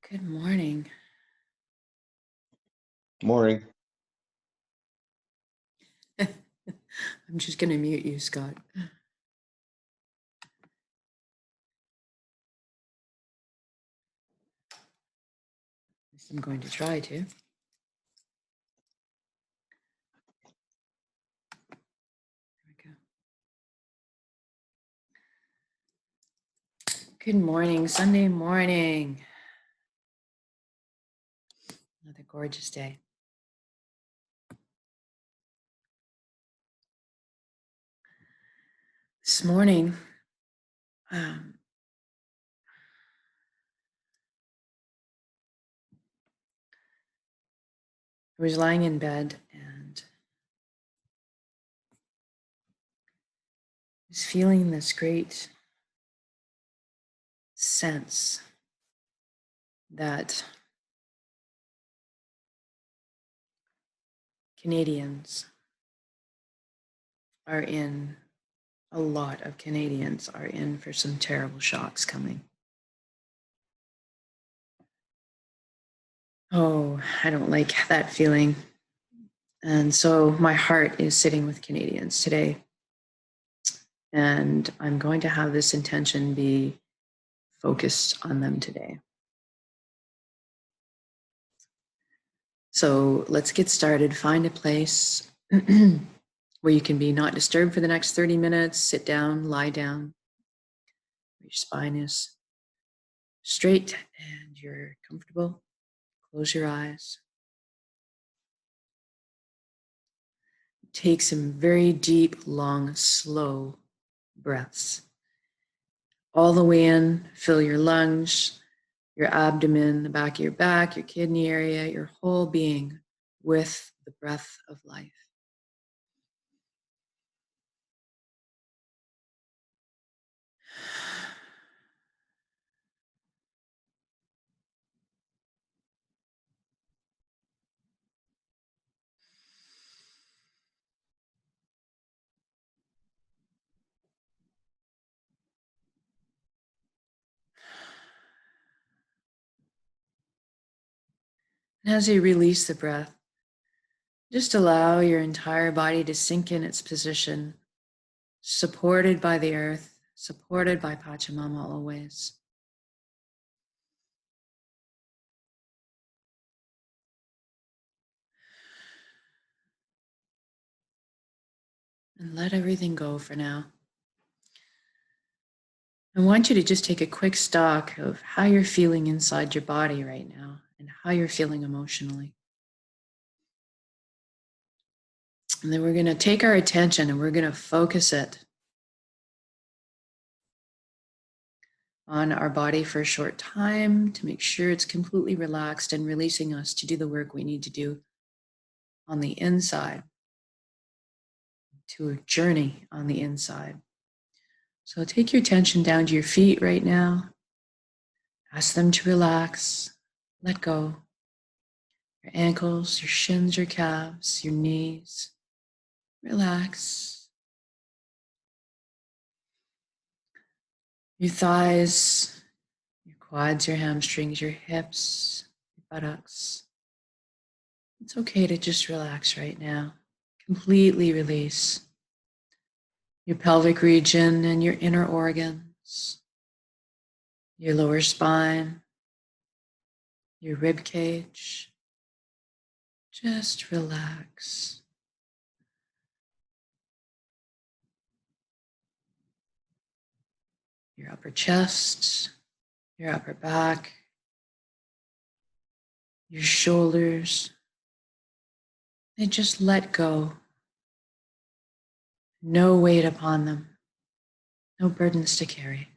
Good morning. Morning. I'm just going to mute you, Scott. I'm going to try to. There we go. Good morning, Sunday morning. Another gorgeous day. This morning, I was lying in bed and was feeling this great sense that Canadians are in, a lot of Canadians are in for some terrible shocks coming. Oh, I don't like that feeling. And so my heart is sitting with Canadians today. And I'm going to have this intention be focused on them today. So let's get started. Find a place where you can be not disturbed for the next 30 minutes. Sit down, lie down. Your spine is straight and you're comfortable. Close your eyes. Take some very deep, long, slow breaths. All the way in, fill your lungs, your abdomen, the back of your back, your kidney area, your whole being with the breath of life. And as you release the breath, just allow your entire body to sink in its position, supported by the earth, supported by Pachamama always. And let everything go for now. I want you to just take a quick stock of how you're feeling inside your body right now and how you're feeling emotionally. And then we're going to take our attention and we're going to focus it on our body for a short time to make sure it's completely relaxed and releasing us to do the work we need to do on the inside, to a journey on the inside. So take your attention down to your feet right now. Ask them to relax, let go. Your ankles, your shins, your calves, your knees. Relax. Your thighs, your quads, your hamstrings, your hips, your buttocks. It's okay to just relax right now. Completely release your pelvic region and your inner organs, your lower spine, your rib cage. Just relax. Your upper chest, your upper back, your shoulders. They just let go. No weight upon them, no burdens to carry.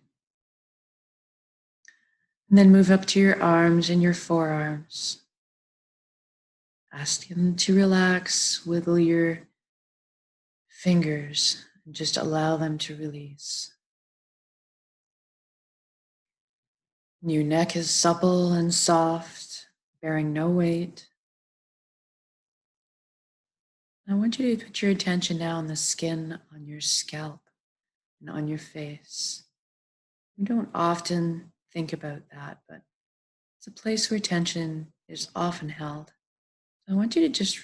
And then move up to your arms and your forearms. Ask them to relax, wiggle your fingers, and just allow them to release. Your neck is supple and soft, bearing no weight. I want you to put your attention now on the skin on your scalp and on your face. We don't often think about that, but It's a place where tension is often held. So I want you to just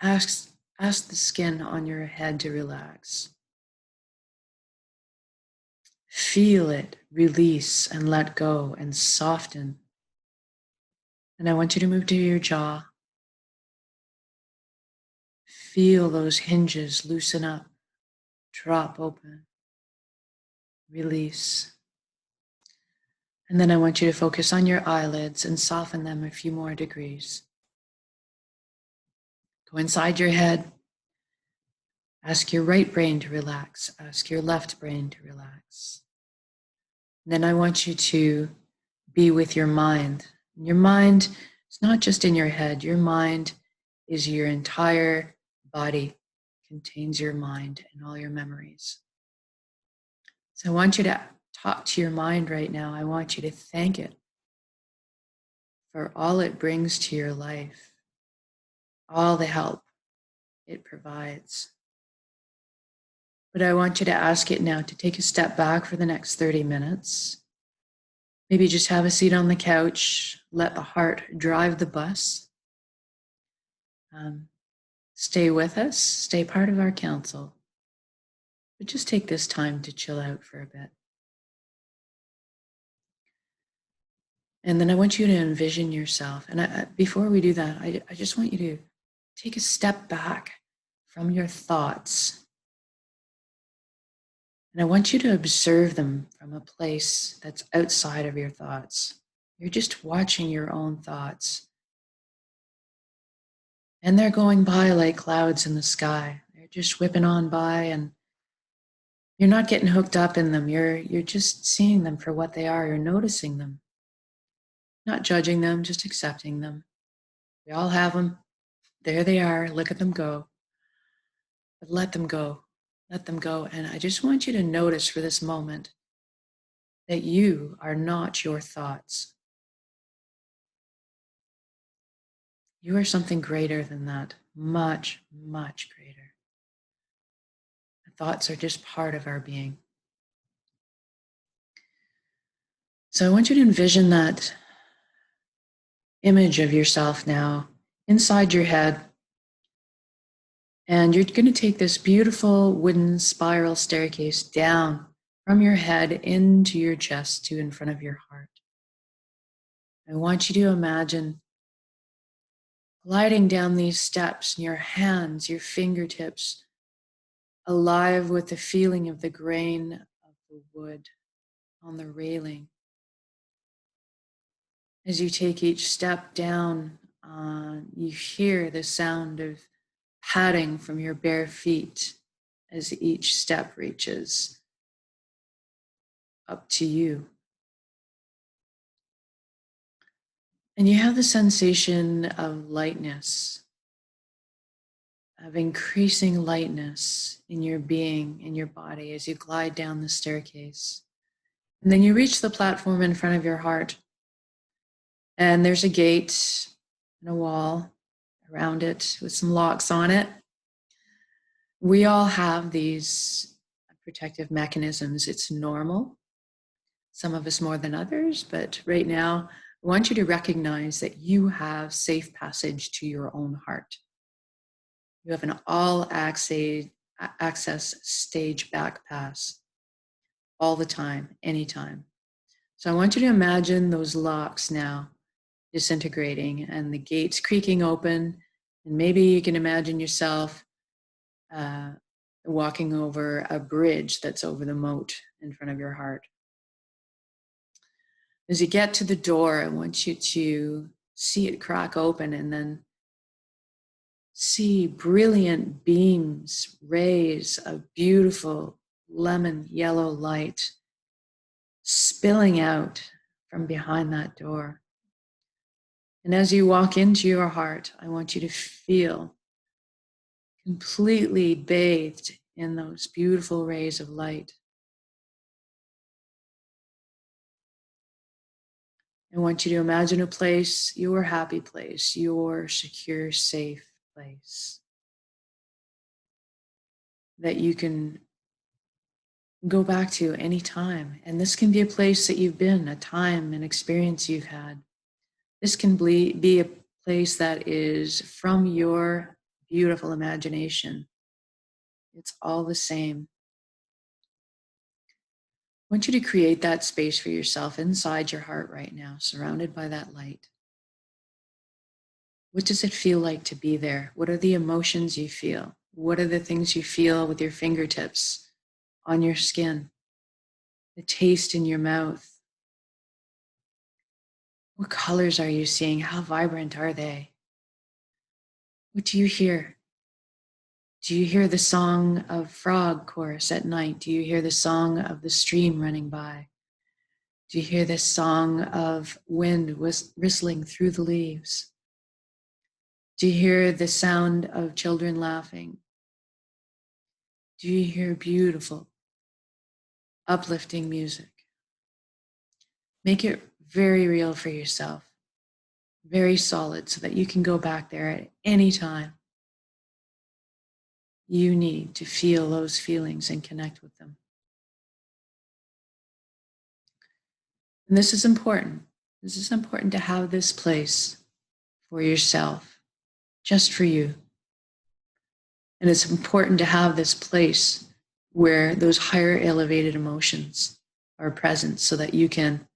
ask the skin on your head to relax. Feel it release and let go and soften. And I want you to move to your jaw. Feel those hinges loosen up, drop open, release. And then I want you to focus on your eyelids and soften them a few more degrees. Go inside your head. Ask your right brain to relax. Ask your left brain to relax. And then I want you to be with your mind. Your mind is not just in your head. Your mind is your entire body, contains your mind and all your memories. So I want you to talk to your mind right now. I want you to thank it for all it brings to your life, all the help it provides. But I want you to ask it now to take a step back for the next 30 minutes. Maybe just have a seat on the couch, let the heart drive the bus. Stay with us, stay part of our council. But just take this time to chill out for a bit. And then I want you to envision yourself. And before we do that, I just want you to take a step back from your thoughts. And I want you to observe them from a place that's outside of your thoughts. You're just watching your own thoughts. And they're going by like clouds in the sky. They're just whipping on by, and you're not getting hooked up in them. You're just seeing them for what they are. You're noticing them. Not judging them, just accepting them. We all have them. There they are. Look at them go. But let them go. Let them go. And I just want you to notice for this moment that you are not your thoughts. You are something greater than that. Much, much greater. The thoughts are just part of our being. So I want you to envision that image of yourself now inside your head. And you're going to take this beautiful wooden spiral staircase down from your head into your chest to in front of your heart. I want you to imagine gliding down these steps, and your hands, your fingertips, alive with the feeling of the grain of the wood on the railing. As you take each step down, you hear the sound of padding from your bare feet as each step reaches up to you. And you have the sensation of lightness, of increasing lightness in your being, in your body as you glide down the staircase. And then you reach the platform in front of your heart. And there's a gate and a wall around it with some locks on it. We all have these protective mechanisms. It's normal. Some of us more than others, but right now, I want you to recognize that you have safe passage to your own heart. You have an all access stage back pass all the time, anytime. So I want you to imagine those locks now disintegrating and the gates creaking open. And maybe you can imagine yourself walking over a bridge that's over the moat in front of your heart. As you get to the door, I want you to see it crack open and then see brilliant beams, rays of beautiful lemon yellow light spilling out from behind that door. And as you walk into your heart, I want you to feel completely bathed in those beautiful rays of light. I want you to imagine a place, your happy place, your secure, safe place that you can go back to any time. And this can be a place that you've been, a time, an experience you've had. This can be a place that is from your beautiful imagination. It's all the same. I want you to create that space for yourself inside your heart right now, surrounded by that light. What does it feel like to be there? What are the emotions you feel? What are the things you feel with your fingertips on your skin? The taste in your mouth? What colors are you seeing? How vibrant are they? What do you hear? Do you hear the song of frog chorus at night? Do you hear the song of the stream running by? Do you hear the song of wind whistling through the leaves? Do you hear the sound of children laughing? Do you hear beautiful, uplifting music? Make it very real for yourself, very solid, so that you can go back there at any time you need to feel those feelings and connect with them. And this is important. This is important to have this place for yourself, just for you. And it's important to have this place where those higher elevated emotions are present so that you can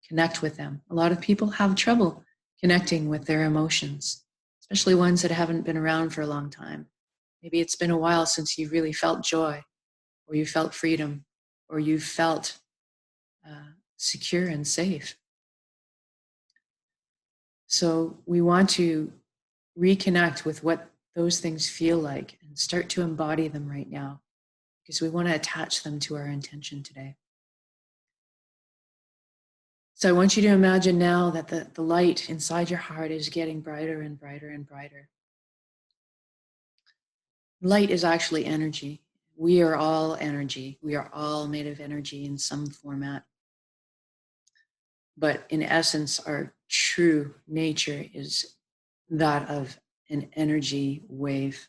connect with them. A lot of people have trouble connecting with their emotions, especially ones that haven't been around for a long time. Maybe it's been a while since you really felt joy, or you felt freedom, or you felt secure and safe. So we want to reconnect with what those things feel like and start to embody them right now, because we want to attach them to our intention today. So I want you to imagine now that the light inside your heart is getting brighter and brighter and brighter. Light is actually energy. We are all energy. We are all made of energy in some format. But in essence, our true nature is that of an energy wave,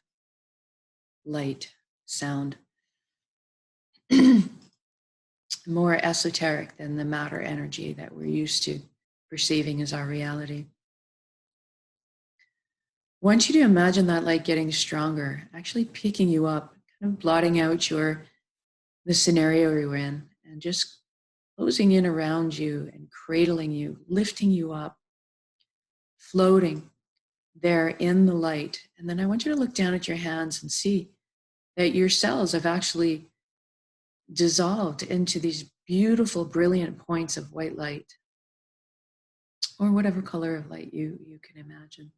light, sound. More esoteric than the matter energy that we're used to perceiving as our reality. I want you to imagine that light getting stronger, actually picking you up, kind of blotting out the scenario you're in, and just closing in around you and cradling you, lifting you up, floating there in the light. And then I want you to look down at your hands and see that your cells have actually dissolved into these beautiful, brilliant points of white light, or whatever color of light you can imagine.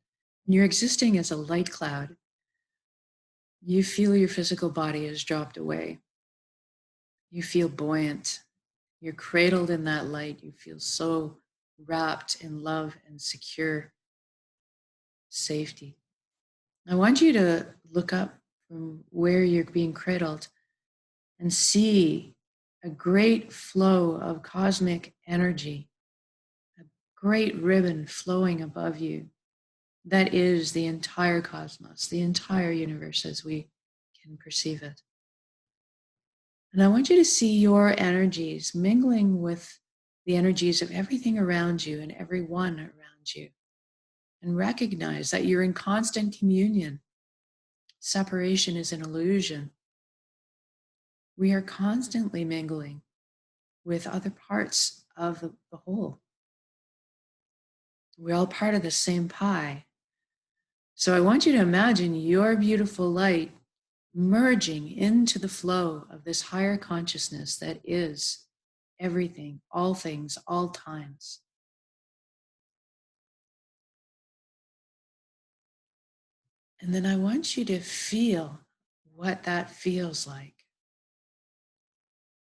And you're existing as a light cloud. You feel your physical body has dropped away. You feel buoyant. You're cradled in that light. You feel so wrapped in love and secure safety. I want you to look up from where you're being cradled and see a great flow of cosmic energy, a great ribbon flowing above you. That is the entire cosmos, the entire universe as we can perceive it. And I want you to see your energies mingling with the energies of everything around you and everyone around you. And recognize that you're in constant communion. Separation is an illusion. We are constantly mingling with other parts of the whole. We're all part of the same pie. So I want you to imagine your beautiful light merging into the flow of this higher consciousness that is everything, all things, all times. And then I want you to feel what that feels like.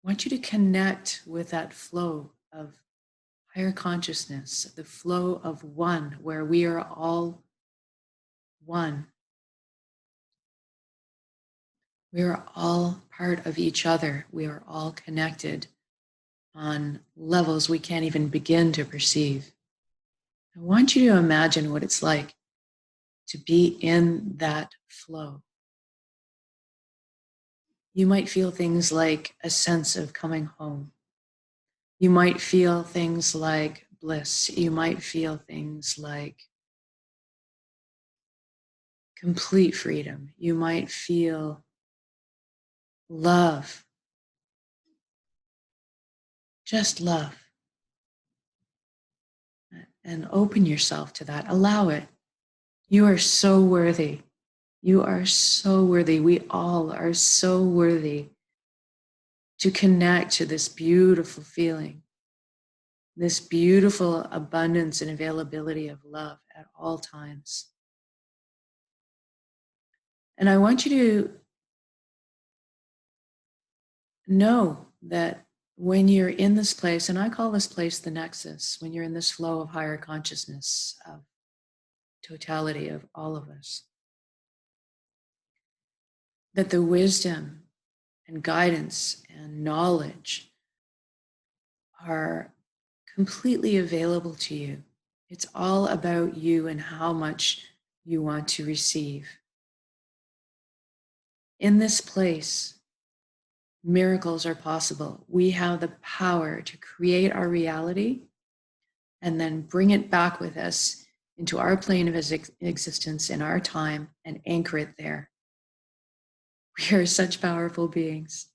I want you to connect with that flow of higher consciousness, the flow of one, where we are all one. We are all part of each other. We are all connected on levels we can't even begin to perceive. I want you to imagine what it's like to be in that flow. You might feel things like a sense of coming home. You might feel things like bliss. You might feel things like complete freedom. You might feel love, just love. And open yourself to that. Allow it. You are so worthy. You are so worthy. We all are so worthy to connect to this beautiful feeling, this beautiful abundance and availability of love at all times. And I want you to know that when you're in this place, and I call this place the nexus, when you're in this flow of higher consciousness, of totality of all of us, that the wisdom and guidance and knowledge are completely available to you. It's all about you and how much you want to receive. In this place, miracles are possible. We have the power to create our reality and then bring it back with us into our plane of existence in our time and anchor it there. We are such powerful beings.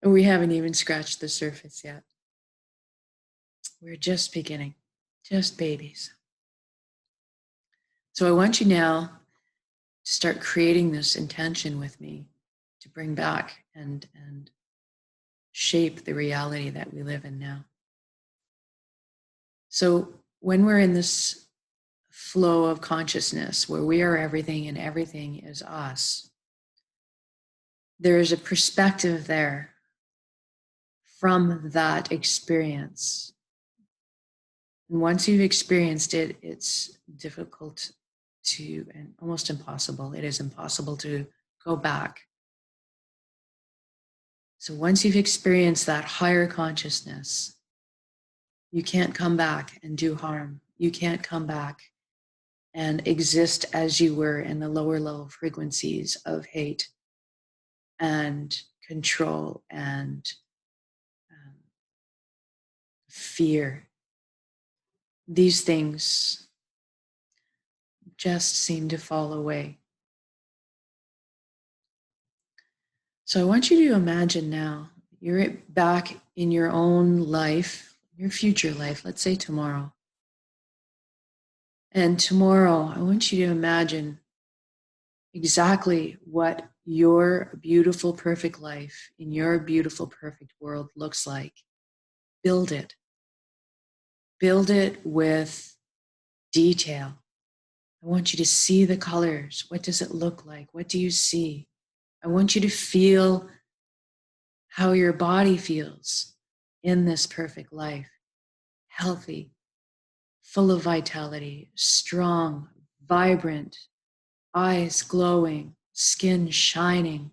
We haven't even scratched the surface yet. We're just beginning, just babies. So I want you now to start creating this intention with me to bring back and shape the reality that we live in now. So when we're in this flow of consciousness where we are everything and everything is us, there is a perspective there from that experience. And once you've experienced it, it's difficult to, and almost impossible. It is impossible to go back. So once you've experienced that higher consciousness, you can't come back and do harm. You can't come back and exist as you were in the lower level frequencies of hate and control and fear. These things just seem to fall away. So I want you to imagine now you're back in your own life, your future life, let's say tomorrow. And tomorrow, I want you to imagine exactly what your beautiful, perfect life in your beautiful, perfect world looks like. Build it. Build it with detail. I want you to see the colors. What does it look like? What do you see? I want you to feel how your body feels in this perfect life. Healthy, full of vitality, strong, vibrant, eyes glowing, skin shining,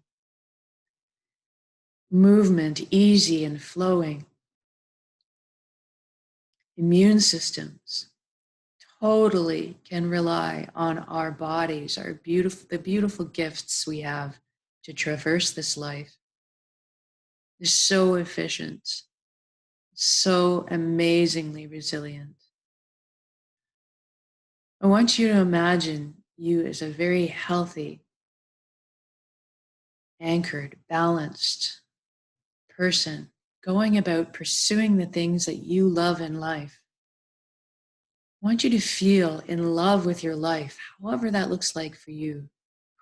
movement easy and flowing, immune systems totally can rely on our bodies, our beautiful, the beautiful gifts we have to traverse this life. They're so efficient, so amazingly resilient. I want you to imagine you as a very healthy, anchored, balanced person going about pursuing the things that you love in life. I want you to feel in love with your life, however that looks like for you,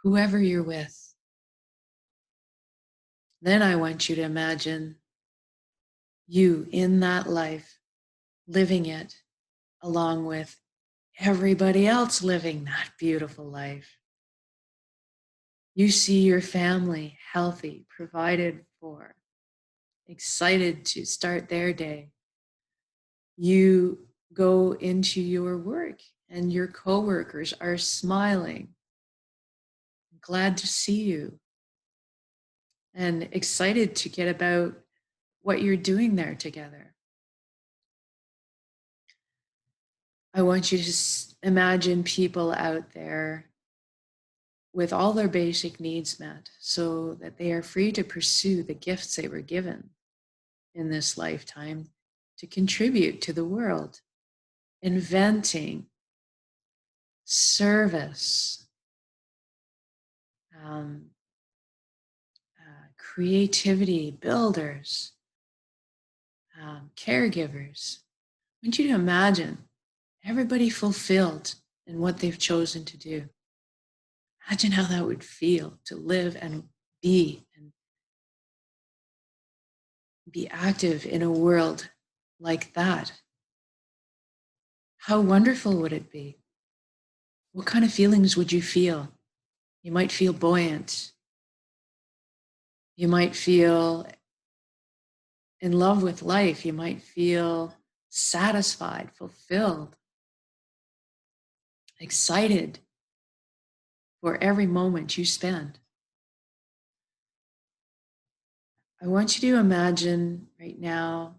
whoever you're with. Then I want you to imagine you in that life, living it along with everybody else living that beautiful life. You see your family healthy, provided for, excited to start their day. You go into your work and your coworkers are smiling, glad to see you, and excited to get about what you're doing there together. I want you to imagine people out there with all their basic needs met so that they are free to pursue the gifts they were given in this lifetime to contribute to the world, inventing, service, creativity, builders, caregivers. I want you to imagine everybody fulfilled in what they've chosen to do. Imagine how that would feel to live and be active in a world like that. How wonderful would it be? What kind of feelings would you feel? You might feel buoyant. You might feel in love with life. You might feel satisfied, fulfilled, excited for every moment you spend. I want you to imagine right now,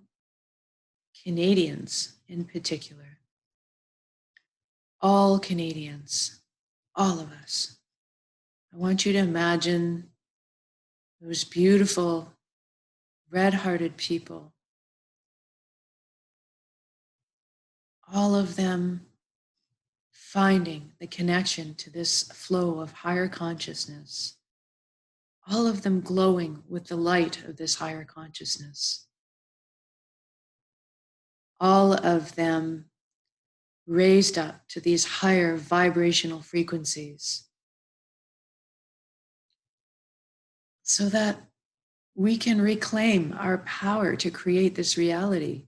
Canadians in particular, all Canadians, all of us. I want you to imagine those beautiful, red-hearted people, all of them finding the connection to this flow of higher consciousness, all of them glowing with the light of this higher consciousness, all of them raised up to these higher vibrational frequencies, so that we can reclaim our power to create this reality.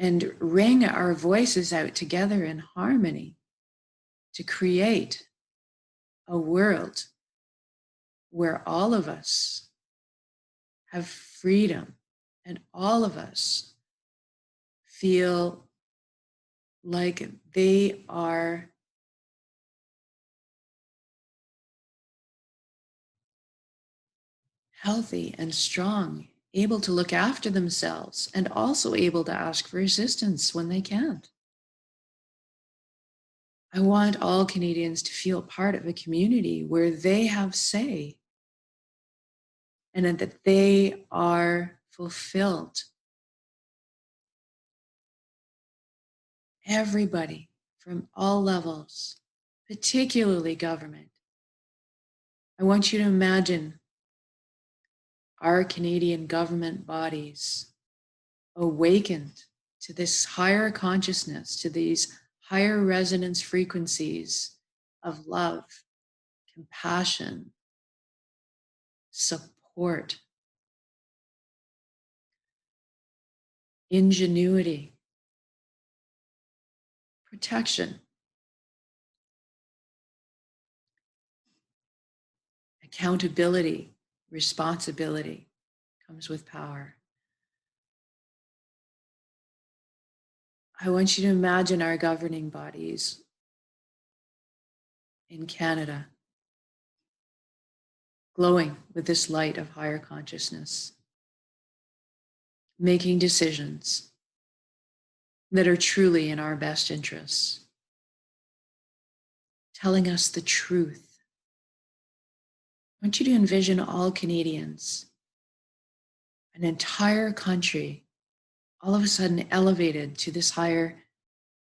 And ring our voices out together in harmony to create a world where all of us have freedom and all of us feel like they are healthy and strong, able to look after themselves, and also able to ask for assistance when they can't. I want all Canadians to feel part of a community where they have say and that they are fulfilled. Everybody from all levels, particularly government. I want you to imagine our Canadian government bodies awakened to this higher consciousness, to these higher resonance frequencies of love, compassion, support, ingenuity, protection, accountability, responsibility comes with power. I want you to imagine our governing bodies in Canada glowing with this light of higher consciousness, making decisions that are truly in our best interests, telling us the truth. I want you to envision all Canadians, an entire country, all of a sudden elevated to this higher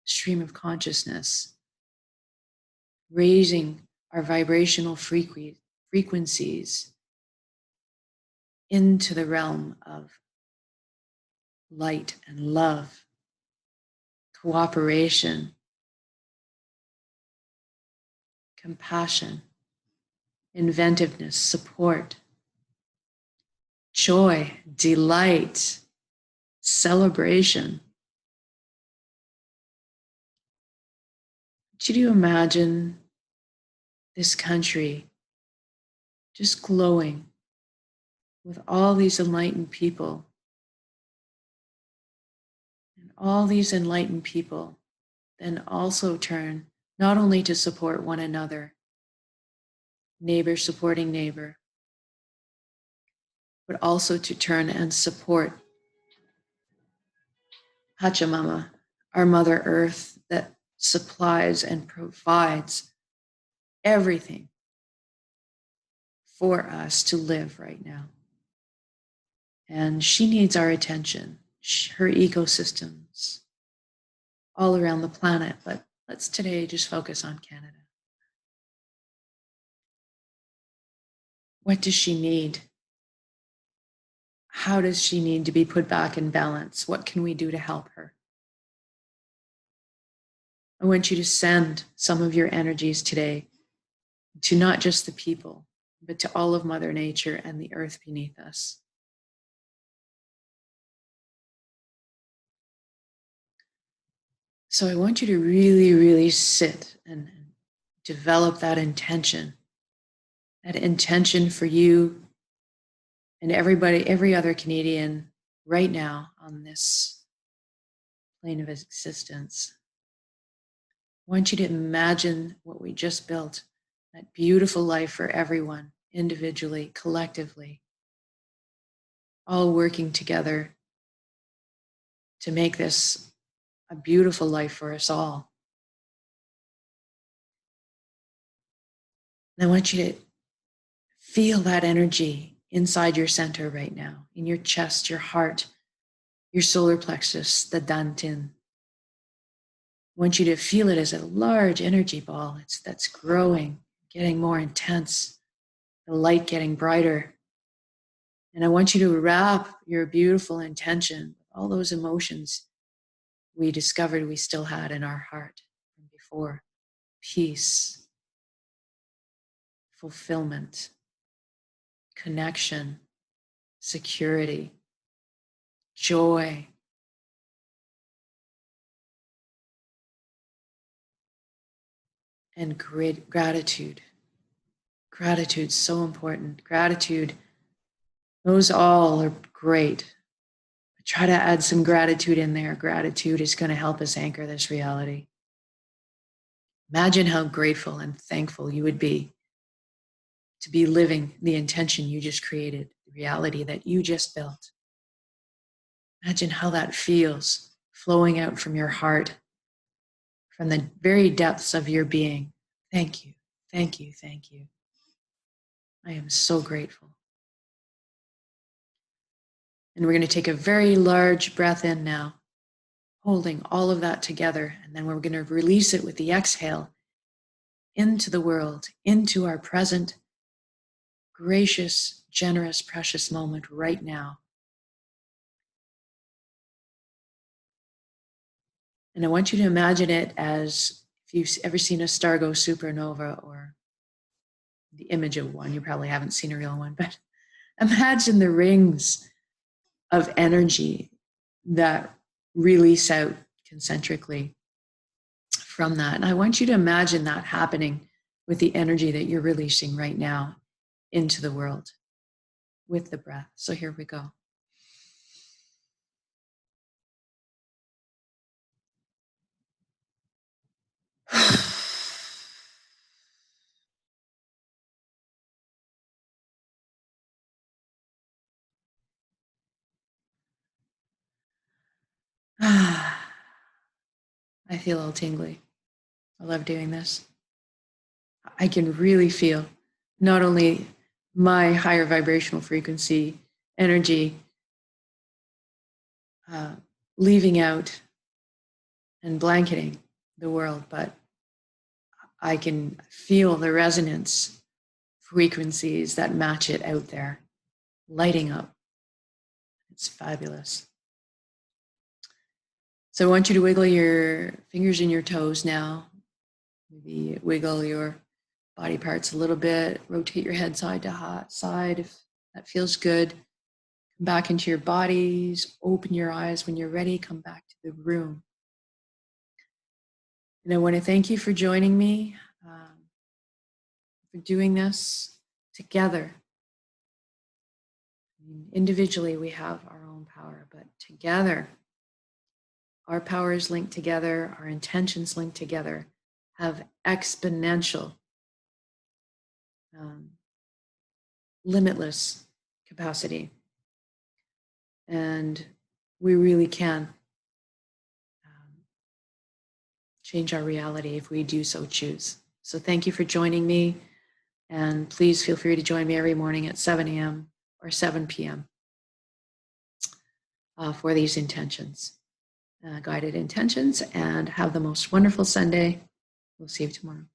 stream of consciousness, raising our vibrational frequencies into the realm of light and love, cooperation, compassion, inventiveness, support, joy, delight, celebration. I want you to imagine this country just glowing with all these enlightened people. And all these enlightened people then also turn not only to support one another, neighbor supporting neighbor, but also to turn and support Pachamama, our Mother Earth that supplies and provides everything for us to live right now. And she needs our attention, her ecosystems all around the planet. But let's today just focus on Canada. What does she need? How does she need to be put back in balance? What can we do to help her? I want you to send some of your energies today to not just the people, but to all of Mother Nature and the earth beneath us. So I want you to really, really sit and develop that intention for you and everybody, every other Canadian right now on this plane of existence. I want you to imagine what we just built, that beautiful life for everyone, individually, collectively, all working together to make this a beautiful life for us all. And I want you to feel that energy inside your center right now, in your chest, your heart, your solar plexus, the dantian. I want you to feel it as a large energy ball that's growing, getting more intense, the light getting brighter. And I want you to wrap your beautiful intention with all those emotions we discovered we still had in our heart from before. Peace, fulfillment, connection, security, joy, and great gratitude. Gratitude's so important. Gratitude, those all are great. But try to add some gratitude in there. Gratitude is going to help us anchor this reality. Imagine how grateful and thankful you would be to be living the intention you just created, the reality that you just built. Imagine how that feels flowing out from your heart, from the very depths of your being. Thank you, thank you, thank you. I am so grateful. And we're going to take a very large breath in now, holding all of that together. And then we're going to release it with the exhale into the world, into our present, gracious, generous, precious moment right now. And I want you to imagine it as if you've ever seen a star go supernova or the image of one. You probably haven't seen a real one, but imagine the rings of energy that release out concentrically from that. And I want you to imagine that happening with the energy that you're releasing right now into the world with the breath. So here we go. I feel all tingly. I love doing this. I can really feel not only my higher vibrational frequency energy leaving out and blanketing the world, but I can feel the resonance frequencies that match it out there, lighting up. It's fabulous. So I want you to wiggle your fingers and your toes now. Maybe wiggle your body parts a little bit. Rotate your head side to side if that feels good. Come back into your bodies. Open your eyes when you're ready. Come back to the room. And I want to thank you for joining me, for doing this together. Individually, we have our own power, but together, our powers linked together, our intentions linked together, have exponential, limitless capacity. And we really can change our reality if we do so choose. So thank you for joining me. And please feel free to join me every morning at 7 a.m. or 7 p.m. for these intentions, guided intentions, and have the most wonderful Sunday. We'll see you tomorrow.